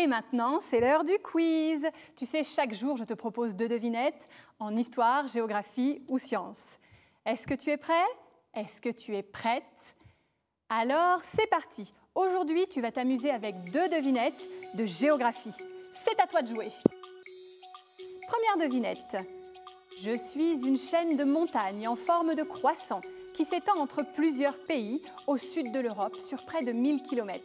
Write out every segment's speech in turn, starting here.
Et maintenant, c'est l'heure du quiz. Tu sais, chaque jour, je te propose 2 devinettes en histoire, géographie ou sciences. Est-ce que tu es prêt? Est-ce que tu es prête? Alors, c'est parti. Aujourd'hui, tu vas t'amuser avec 2 devinettes de géographie. C'est à toi de jouer. Première devinette. Je suis une chaîne de montagnes en forme de croissant qui s'étend entre plusieurs pays au sud de l'Europe sur près de 1000 km.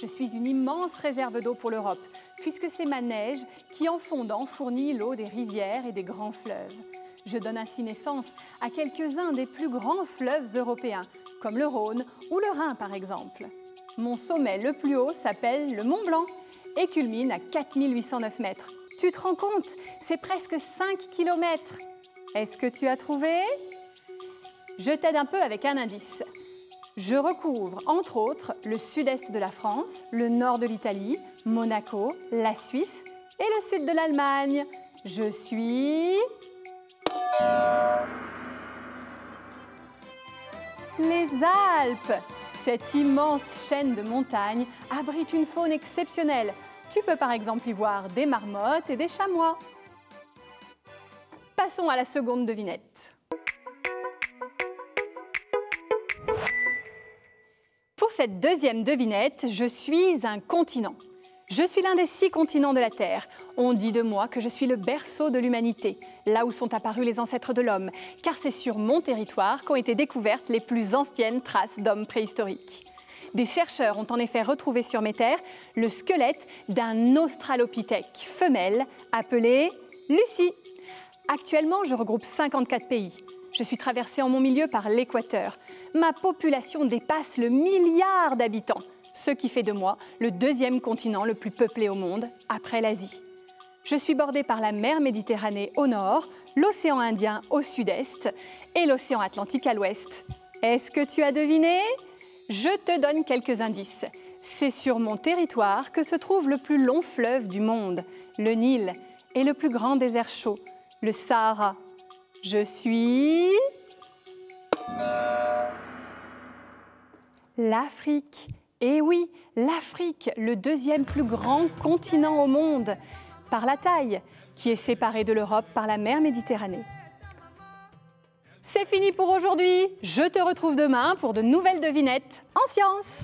Je suis une immense réserve d'eau pour l'Europe, puisque c'est ma neige qui, en fondant, fournit l'eau des rivières et des grands fleuves. Je donne ainsi naissance à quelques-uns des plus grands fleuves européens, comme le Rhône ou le Rhin par exemple. Mon sommet le plus haut s'appelle le Mont Blanc et culmine à 4809 mètres. Tu te rends compte? C'est presque 5 km. Est-ce que tu as trouvé? Je t'aide un peu avec un indice. Je recouvre, entre autres, le sud-est de la France, le nord de l'Italie, Monaco, la Suisse et le sud de l'Allemagne. Je suis... les Alpes. Cette immense chaîne de montagnes abrite une faune exceptionnelle. Tu peux par exemple y voir des marmottes et des chamois. Passons à la seconde devinette. Pour cette deuxième devinette, je suis un continent. Je suis l'un des 6 continents de la Terre. On dit de moi que je suis le berceau de l'humanité, là où sont apparus les ancêtres de l'homme, car c'est sur mon territoire qu'ont été découvertes les plus anciennes traces d'hommes préhistoriques. Des chercheurs ont en effet retrouvé sur mes terres le squelette d'un australopithèque femelle appelé Lucie. Actuellement, je regroupe 54 pays. Je suis traversée en mon milieu par l'équateur. Ma population dépasse le milliard d'habitants, ce qui fait de moi le 2e continent le plus peuplé au monde, après l'Asie. Je suis bordée par la mer Méditerranée au nord, l'océan Indien au sud-est et l'océan Atlantique à l'ouest. Est-ce que tu as deviné? Je te donne quelques indices. C'est sur mon territoire que se trouve le plus long fleuve du monde, le Nil, et le plus grand désert chaud, le Sahara. Je suis... l'Afrique. Et oui, l'Afrique, le 2e plus grand continent au monde, par la taille, qui est séparé de l'Europe par la mer Méditerranée. C'est fini pour aujourd'hui. Je te retrouve demain pour de nouvelles devinettes en sciences.